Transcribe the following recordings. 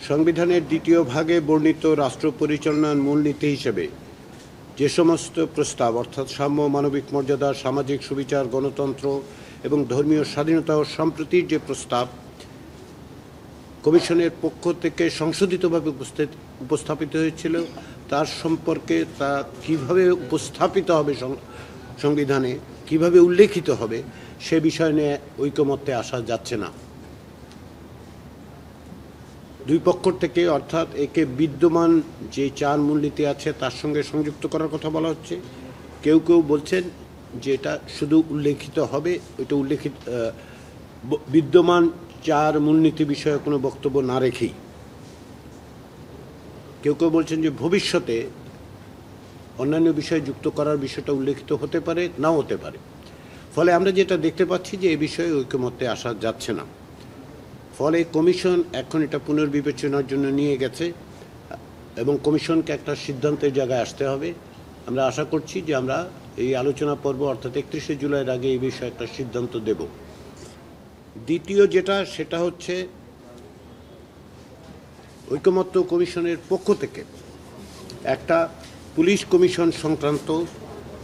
সংবিধানের দ্বিতীয় ভাগে বর্ণিত রাষ্ট্র পরিচালনার মূলনীতি হিসেবে যে সমস্ত প্রস্তাব অর্থাৎ সাম্য, মানবিক মর্যাদা, সামাজিক সুবিচার, গণতন্ত্র এবং ধর্মীয় স্বাধীনতা ও সম্প্রীতির যে প্রস্তাব কমিশনের পক্ষ থেকে সংশোধিতভাবে উপস্থাপিত হয়েছিল, তার সম্পর্কে তা কীভাবে উপস্থাপিত হবে সংবিধানে, কিভাবে উল্লেখিত হবে, সে বিষয় নিয়ে ঐকমত্যে আসা যাচ্ছে না। দুই পক্ষ থেকে, অর্থাৎ একে বিদ্যমান যে 4 মূলনীতি আছে তার সঙ্গে সংযুক্ত করার কথা বলা হচ্ছে। কেউ কেউ বলছেন যে এটা শুধু উল্লেখিত হবে, এটা উল্লেখিত বিদ্যমান 4 মূলনীতি বিষয়ে কোনো বক্তব্য না রেখেই। কেউ কেউ বলছেন যে ভবিষ্যতে অন্যান্য বিষয় যুক্ত করার বিষয়টা উল্লেখিত হতে পারে, নাও হতে পারে। ফলে আমরা যেটা দেখতে পাচ্ছি যে এ বিষয়ে ঐকমত্যে আসা যাচ্ছে না। ফলে কমিশন এখন এটা পুনর্বিবেচনার জন্য নিয়ে গেছে এবং কমিশনকে একটা সিদ্ধান্তের জায়গায় আসতে হবে। আমরা আশা করছি যে আমরা এই আলোচনা পর্ব অর্থাৎ 31শে জুলাইয়ের আগে এই বিষয়ে একটা সিদ্ধান্ত দেব। দ্বিতীয় যেটা, সেটা হচ্ছে ঐকমত্য কমিশনের পক্ষ থেকে একটা পুলিশ কমিশন সংক্রান্ত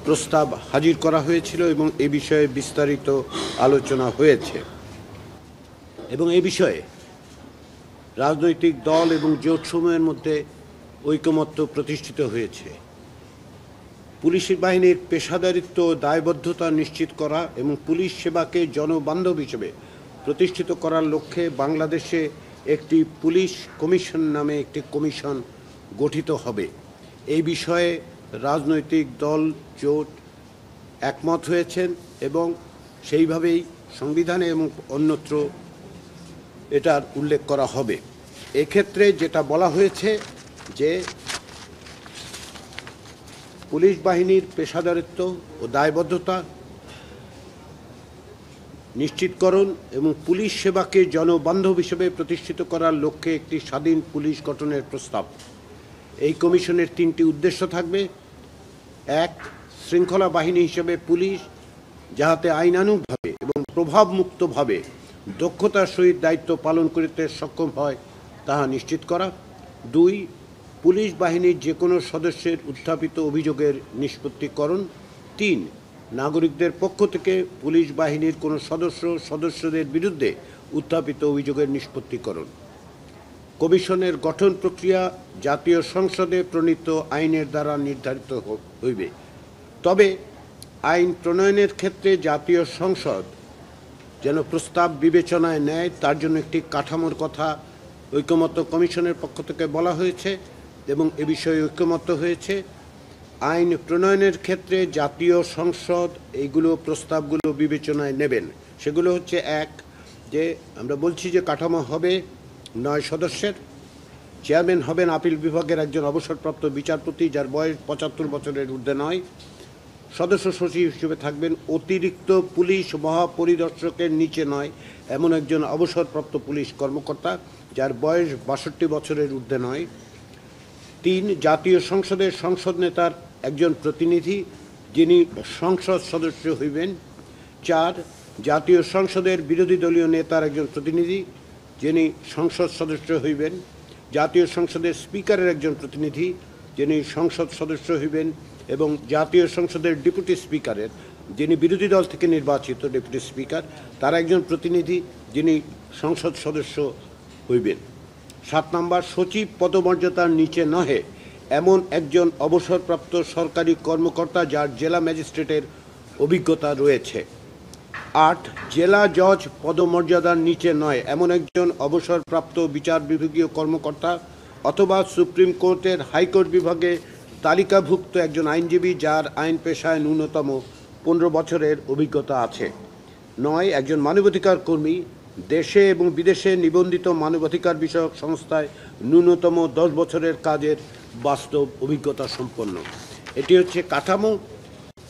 প্রস্তাব হাজির করা হয়েছিল এবং এ বিষয়ে বিস্তারিত আলোচনা হয়েছে এবং এ বিষয়ে রাজনৈতিক দল এবং জোটসমূহের মধ্যে ঐকমত্য প্রতিষ্ঠিত হয়েছে। পুলিশ বাহিনীর পেশাদারিত্ব ও দায়বদ্ধতা নিশ্চিত করা এবং পুলিশ সেবাকে জনবান্ধব হিসেবে প্রতিষ্ঠিত করার লক্ষ্যে বাংলাদেশে একটি পুলিশ কমিশন নামে একটি কমিশন গঠিত হবে। এই বিষয়ে রাজনৈতিক দল জোট একমত হয়েছেন এবং সেইভাবেই সংবিধানে এবং অন্যত্র এটার উল্লেখ করা হবে। এক্ষেত্রে যেটা বলা হয়েছে যে পুলিশ বাহিনীর পেশাদারিত্ব ও দায়বদ্ধতা নিশ্চিতকরণ এবং পুলিশ সেবাকে জনবান্ধব হিসেবে প্রতিষ্ঠিত করার লক্ষ্যে একটি স্বাধীন পুলিশ গঠনের প্রস্তাব। এই কমিশনের 3টি উদ্দেশ্য থাকবে। 1, শৃঙ্খলা বাহিনী হিসেবে পুলিশ যাহাতে আইনানুগভাবে এবং প্রভাবমুক্তভাবে দক্ষতার সহিত দায়িত্ব পালন করিতে সক্ষম হয় তাহা নিশ্চিত করা। 2, পুলিশ বাহিনীর যে কোনো সদস্যের উত্থাপিত অভিযোগের নিষ্পত্তিকরণ। 3, নাগরিকদের পক্ষ থেকে পুলিশ বাহিনীর কোনো সদস্যদের বিরুদ্ধে উত্থাপিত অভিযোগের নিষ্পত্তিকরণ। কমিশনের গঠন প্রক্রিয়া জাতীয় সংসদে প্রণীত আইনের দ্বারা নির্ধারিত হইবে। তবে আইন প্রণয়নের ক্ষেত্রে জাতীয় সংসদ যেন প্রস্তাব বিবেচনায় নেয় তার জন্য একটি কাঠামোর কথা ঐকমত্য কমিশনের পক্ষ থেকে বলা হয়েছে এবং এ বিষয়ে ঐকমত্য হয়েছে। আইন প্রণয়নের ক্ষেত্রে জাতীয় সংসদ এইগুলো প্রস্তাবগুলো বিবেচনায় নেবেন। সেগুলো হচ্ছে 1, যে আমরা বলছি যে কাঠামো হবে 9 সদস্যের। চেয়ারম্যান হবেন আপিল বিভাগের একজন অবসরপ্রাপ্ত বিচারপতি যার বয়স 75 বছরের ঊর্ধ্বে নয়। সদস্য সচিব হিসেবে থাকবেন অতিরিক্ত পুলিশ মহাপরিদর্শকের নিচে নয় এমন একজন অবসরপ্রাপ্ত পুলিশ কর্মকর্তা যার বয়স 62 বছরের ঊর্ধ্বে নয়। 3, জাতীয় সংসদের সংসদ নেতার একজন প্রতিনিধি যিনি সংসদ সদস্য হইবেন। 4, জাতীয় সংসদের বিরোধী দলীয় নেতার একজন প্রতিনিধি যিনি সংসদ সদস্য হইবেন। জাতীয় সংসদের স্পিকারের একজন প্রতিনিধি যিনি সংসদ সদস্য হইবেন এবং জাতীয় সংসদের ডেপুটি স্পিকারের যিনি বিরোধী দল থেকে নির্বাচিত ডেপুটি স্পিকার তার একজন প্রতিনিধি যিনি সংসদ সদস্য হইবেন। 7 নম্বর, সচিব পদমর্যাদার নিচে নহে এমন একজন অবসরপ্রাপ্ত সরকারি কর্মকর্তা যার জেলা ম্যাজিস্ট্রেটের অভিজ্ঞতা রয়েছে। 8, জেলা জজ পদমর্যাদার নিচে নয় এমন একজন অবসরপ্রাপ্ত বিচার বিভাগীয় কর্মকর্তা অথবা সুপ্রিম কোর্টের হাইকোর্ট বিভাগে তালিকাভুক্ত একজন আইনজীবী যার আইন পেশায় ন্যূনতম 15 বছরের অভিজ্ঞতা আছে। 9, একজন মানবাধিকার কর্মী দেশে এবং বিদেশে নিবন্ধিত মানবাধিকার বিষয়ক সংস্থায় ন্যূনতম 10 বছরের কাজের বাস্তব অভিজ্ঞতা সম্পন্ন। এটি হচ্ছে কাঠামো।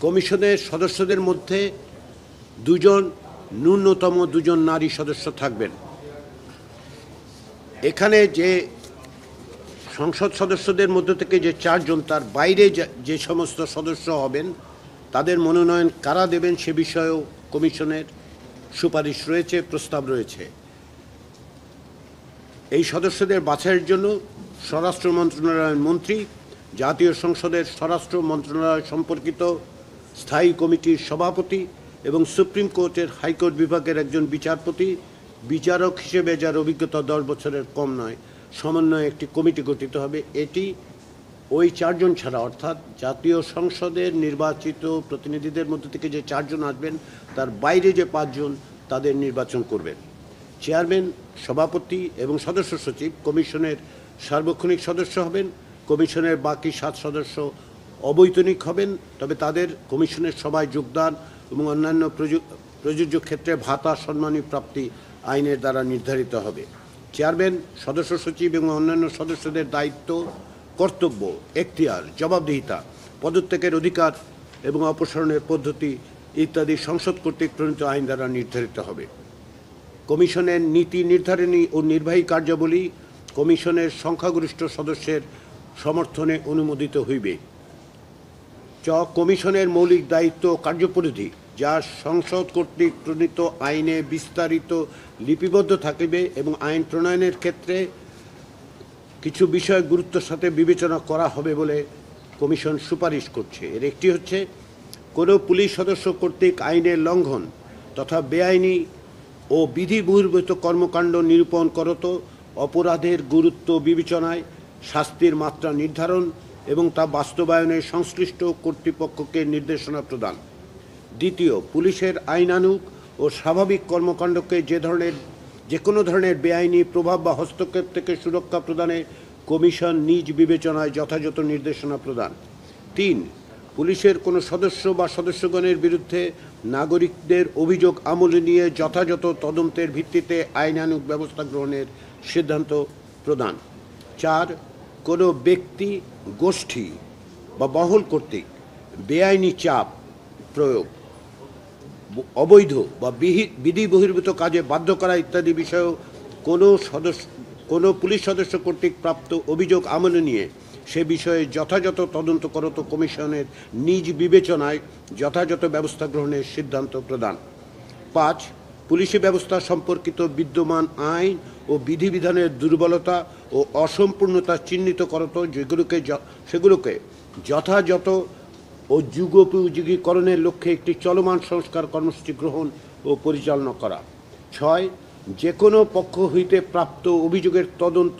কমিশনের সদস্যদের মধ্যে ন্যূনতম 2 নারী সদস্য থাকবেন। এখানে যে সংসদ সদস্যদের মধ্য থেকে যে 4 জন তার বাইরে যে সমস্ত সদস্য হবেন তাদের মনোনয়ন কারা দেবেন সে বিষয়েও কমিশনের সুপারিশ রয়েছে, প্রস্তাব রয়েছে। এই সদস্যদের বাছাইয়ের জন্য স্বরাষ্ট্র মন্ত্রণালয়ের মন্ত্রী, জাতীয় সংসদের স্বরাষ্ট্র মন্ত্রণালয় সম্পর্কিত স্থায়ী কমিটির সভাপতি এবং সুপ্রিম কোর্টের হাইকোর্ট বিভাগের একজন বিচারপতি, বিচারক হিসেবে যার অভিজ্ঞতা 10 বছরের কম নয়, সমন্বয়ে একটি কমিটি গঠিত হবে। এটি ওই 4 জন ছাড়া, অর্থাৎ জাতীয় সংসদের নির্বাচিত প্রতিনিধিদের মধ্যে থেকে যে 4 জন আসবেন তার বাইরে যে 5 জন তাদের নির্বাচন করবেন। চেয়ারম্যান, সভাপতি এবং সদস্য সচিব কমিশনের সার্বক্ষণিক সদস্য হবেন। কমিশনের বাকি 7 সদস্য অবৈতনিক হবেন, তবে তাদের কমিশনের সভায় যোগদান এবং অন্যান্য প্রযোজ্য ক্ষেত্রে ভাতা সম্মানী প্রাপ্তি আইনের দ্বারা নির্ধারিত হবে। চেয়ারম্যান, সদস্য সচিব এবং অন্যান্য সদস্যদের দায়িত্ব, কর্তব্য, এখতিয়ার, জবাবদিহিতা, পদত্যাগের অধিকার এবং অপসারণের পদ্ধতি ইত্যাদি সংসদ কর্তৃক প্রণীত আইন দ্বারা নির্ধারিত হবে। কমিশনের নীতি নির্ধারণী ও নির্বাহী কার্যাবলী কমিশনের সংখ্যাগরিষ্ঠ সদস্যের সমর্থনে অনুমোদিত হইবে। কমিশনের মৌলিক দায়িত্ব ও কার্যপরিধি যা সংসদ কর্তৃক প্রণীত আইনে বিস্তারিত লিপিবদ্ধ থাকিবে এবং আইন প্রণয়নের ক্ষেত্রে কিছু বিষয় গুরুত্বের সাথে বিবেচনা করা হবে বলে কমিশন সুপারিশ করছে। এর একটি হচ্ছে, কোনো পুলিশ সদস্য কর্তৃক আইনের লঙ্ঘন তথা বেআইনি ও বিধি বহির্ভূত কর্মকাণ্ড নিরূপণ করত অপরাধের গুরুত্ব বিবেচনায় শাস্তির মাত্রা নির্ধারণ এবং তা বাস্তবায়নে সংশ্লিষ্ট কর্তৃপক্ষকে নির্দেশনা প্রদান। দ্বিতীয়, পুলিশের আইনানুগ ও স্বাভাবিক কর্মকাণ্ডকে যে কোনো ধরনের বেআইনি প্রভাব বা হস্তক্ষেপ থেকে সুরক্ষা প্রদানে কমিশন নিজ বিবেচনায় যথাযথ নির্দেশনা প্রদান। 3, পুলিশের কোনো সদস্য বা সদস্যগণের বিরুদ্ধে নাগরিকদের অভিযোগ আমলে নিয়ে যথাযথ তদন্তের ভিত্তিতে আইনানুগ ব্যবস্থা গ্রহণের সিদ্ধান্ত প্রদান। 4, কোনো ব্যক্তি, গোষ্ঠী বা মহল কর্তৃক বেআইনি চাপ প্রয়োগ, অবৈধ বা বিধি বহির্ভূত কাজে বাধ্য করা ইত্যাদি বিষয়েও কোনো পুলিশ সদস্য কর্তৃক প্রাপ্ত অভিযোগ আমলে নিয়ে সে বিষয়ে যথাযথ তদন্ত করত কমিশনের নিজ বিবেচনায় যথাযথ ব্যবস্থা গ্রহণের সিদ্ধান্ত প্রদান। 5, পুলিশি ব্যবস্থা সম্পর্কিত বিদ্যমান আইন ও বিধিবিধানের দুর্বলতা ও অসম্পূর্ণতা চিহ্নিত করত সেগুলোকে যথাযথ ও যুগোপযোগীকরণের লক্ষ্যে একটি চলমান সংস্কার কর্মসূচি গ্রহণ ও পরিচালনা করা। 6, যে কোনো পক্ষ হইতে প্রাপ্ত অভিযোগের তদন্ত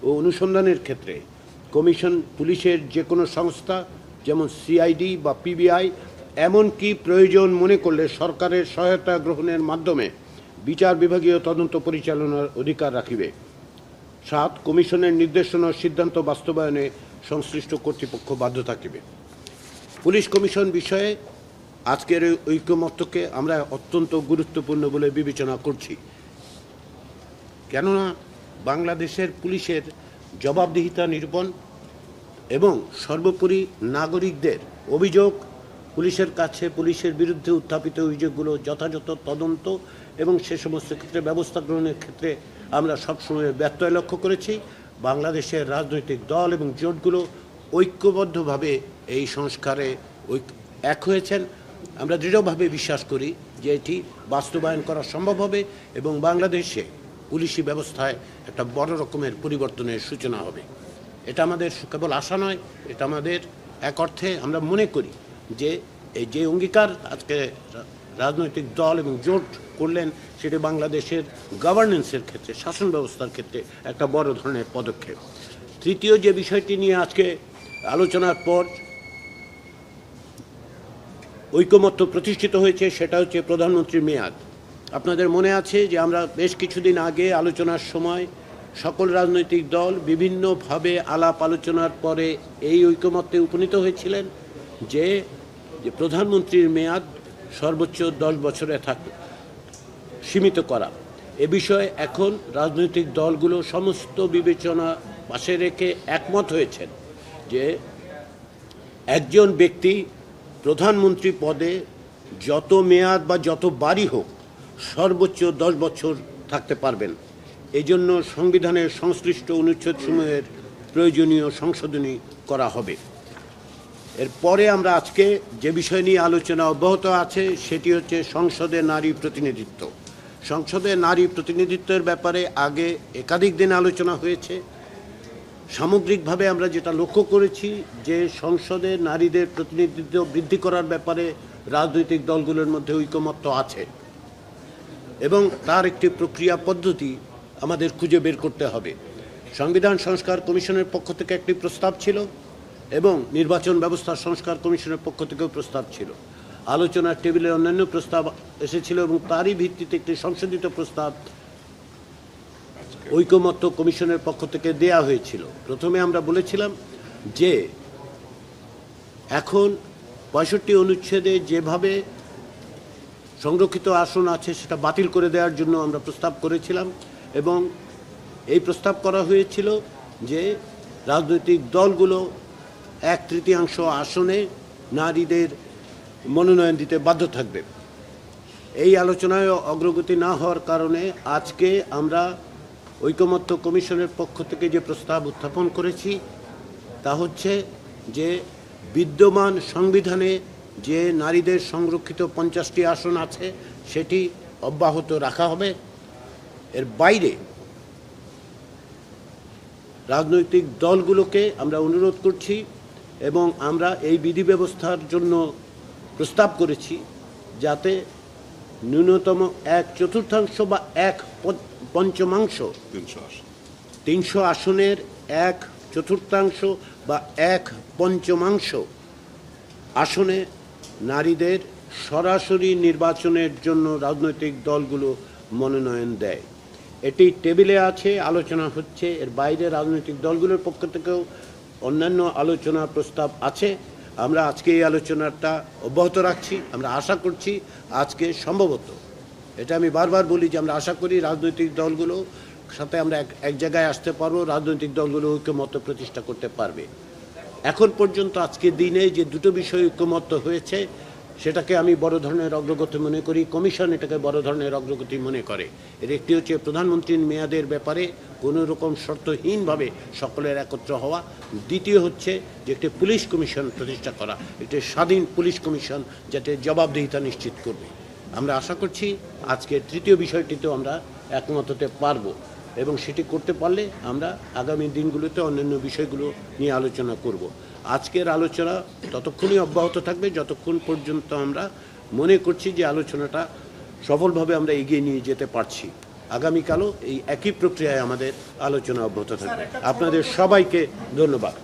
ও অনুসন্ধানের ক্ষেত্রে কমিশন পুলিশের যে কোনো সংস্থা, যেমন সিআইডি বা পিবিআই, এমনকি প্রয়োজন মনে করলে সরকারের সহায়তা গ্রহণের মাধ্যমে বিচার বিভাগীয় তদন্ত পরিচালনার অধিকার রাখিবে। 7, কমিশনের নির্দেশনা ও সিদ্ধান্ত বাস্তবায়নে সংশ্লিষ্ট কর্তৃপক্ষ বাধ্য থাকিবে। পুলিশ কমিশন বিষয়ে আজকের ঐকমত্যকে আমরা অত্যন্ত গুরুত্বপূর্ণ বলে বিবেচনা করছি, কেননা বাংলাদেশের পুলিশের জবাবদিহিতা নিরূপণ এবং সর্বোপরি নাগরিকদের অভিযোগ, পুলিশের কাছে পুলিশের বিরুদ্ধে উত্থাপিত অভিযোগগুলো যথাযথ তদন্ত এবং সে সমস্ত ক্ষেত্রে ব্যবস্থা গ্রহণের ক্ষেত্রে আমরা সবসময় ব্যত্যয় লক্ষ্য করেছি। বাংলাদেশের রাজনৈতিক দল এবং জোটগুলো ঐক্যবদ্ধভাবে এই সংস্কারে এক হয়েছেন। আমরা দৃঢ়ভাবে বিশ্বাস করি যে এটি বাস্তবায়ন করা সম্ভব হবে এবং বাংলাদেশে পুলিশি ব্যবস্থায় একটা বড় রকমের পরিবর্তনের সূচনা হবে। এটা আমাদের কেবল আশা নয়, এটা আমাদের এক অর্থে আমরা মনে করি যে এই যে অঙ্গীকার আজকে রাজনৈতিক দল এবং জোট করলেন সেটি বাংলাদেশের গভর্নেন্সের ক্ষেত্রে, শাসন ব্যবস্থার ক্ষেত্রে একটা বড় ধরনের পদক্ষেপ। তৃতীয় যে বিষয়টি নিয়ে আজকে আলোচনার পর ঐকমত্য প্রতিষ্ঠিত হয়েছে সেটা হচ্ছে প্রধানমন্ত্রীর মেয়াদ। আপনাদের মনে আছে যে আমরা বেশ কিছুদিন আগে আলোচনার সময় সকল রাজনৈতিক দল বিভিন্নভাবে আলাপ আলোচনার পরে এই ঐকমত্যে উপনীত হয়েছিলেন যে প্রধানমন্ত্রীর মেয়াদ সর্বোচ্চ 10 বছরে সীমিত করা। এ বিষয়ে এখন রাজনৈতিক দলগুলো সমস্ত বিবেচনা পাশে রেখে একমত হয়েছেন যে একজন ব্যক্তি প্রধানমন্ত্রী পদে যত মেয়াদ বা যত বারই হোক সর্বোচ্চ 10 বছর থাকতে পারবেন। এই জন্য সংবিধানের সংশ্লিষ্ট অনুচ্ছেদসমূহের প্রয়োজনীয় সংশোধনী করা হবে। এরপরে আমরা আজকে যে বিষয় নিয়ে আলোচনা অব্যাহত আছে সেটি হচ্ছে সংসদে নারী প্রতিনিধিত্ব। সংসদে নারী প্রতিনিধিত্বের ব্যাপারে আগে একাধিক দিন আলোচনা হয়েছে। সামগ্রিকভাবে আমরা যেটা লক্ষ্য করেছি যে সংসদে নারীদের প্রতিনিধিত্ব বৃদ্ধি করার ব্যাপারে রাজনৈতিক দলগুলোর মধ্যে ঐকমত্য আছে এবং তার একটি প্রক্রিয়া পদ্ধতি আমাদের খুঁজে বের করতে হবে। সংবিধান সংস্কার কমিশনের পক্ষ থেকে একটি প্রস্তাব ছিল এবং নির্বাচন ব্যবস্থা সংস্কার কমিশনের পক্ষ থেকেও প্রস্তাব ছিল। আলোচনার টেবিলে অন্যান্য প্রস্তাব এসেছিল এবং তারই ভিত্তিতে একটি সংশোধিত প্রস্তাব ঐকমত্য কমিশনের পক্ষ থেকে দেয়া হয়েছিল। প্রথমে আমরা বলেছিলাম যে এখন ৬৫ অনুচ্ছেদে যেভাবে সংরক্ষিত আসন আছে সেটা বাতিল করে দেওয়ার জন্য আমরা প্রস্তাব করেছিলাম এবং এই প্রস্তাব করা হয়েছিল যে রাজনৈতিক দলগুলো 1/3 আসনে নারীদের মনোনয়ন দিতে বাধ্য থাকবে। এই আলোচনায় অগ্রগতি না হওয়ার কারণে আজকে আমরা ঐকমত্য কমিশনের পক্ষ থেকে যে প্রস্তাব উত্থাপন করেছি তা হচ্ছে যে বিদ্যমান সংবিধানে যে নারীদের সংরক্ষিত 50টি আসন আছে সেটি অব্যাহত রাখা হবে। এর বাইরে রাজনৈতিক দলগুলোকে আমরা অনুরোধ করছি এবং আমরা এই বিধি ব্যবস্থার জন্য প্রস্তাব করেছি যাতে ন্যূনতম 1/4 বা 1/5 300 আসনের 1/4 বা 1/5 আসনে নারীদের সরাসরি নির্বাচনের জন্য রাজনৈতিক দলগুলো মনোনয়ন দেয়। এটি টেবিলে আছে, আলোচনা হচ্ছে। এর বাইরে রাজনৈতিক দলগুলোর পক্ষ থেকেও অন্যান্য আলোচনার প্রস্তাব আছে। আমরা আজকে এই আলোচনাটা অব্যাহত রাখছি। আমরা আশা করছি আজকে সম্ভবত, এটা আমি বারবার বলি যে আমরা আশা করি রাজনৈতিক দলগুলো সাথে আমরা এক জায়গায় আসতে পারবো, রাজনৈতিক দলগুলো ঐক্যমত্য প্রতিষ্ঠা করতে পারবে। এখন পর্যন্ত আজকে দিনে যে দুটো বিষয় ঐক্যমত্য হয়েছে সেটাকে আমি বড় ধরনের অগ্রগতি মনে করি। কমিশন এটাকে বড় ধরনের অগ্রগতি মনে করে। এর একটি হচ্ছে প্রধানমন্ত্রীর মেয়াদের ব্যাপারে কোনো রকম শর্তহীনভাবে সকলের একত্র হওয়া। দ্বিতীয় হচ্ছে যে একটি পুলিশ কমিশন প্রতিষ্ঠা করা, একটি স্বাধীন পুলিশ কমিশন যাতে জবাবদিহিতা নিশ্চিত করবে। আমরা আশা করছি আজকের তৃতীয় বিষয়টিতেও আমরা একমত হতে পারবো এবং সেটি করতে পারলে আমরা আগামী দিনগুলোতে অন্যান্য বিষয়গুলো নিয়ে আলোচনা করব। আজকের আলোচনা ততক্ষণই অব্যাহত থাকবে যতক্ষণ পর্যন্ত আমরা মনে করছি যে আলোচনাটা সফলভাবে আমরা এগিয়ে নিয়ে যেতে পারছি। আগামীকালও এই একই প্রক্রিয়ায় আমাদের আলোচনা অব্যাহত থাকবে। আপনাদের সবাইকে ধন্যবাদ।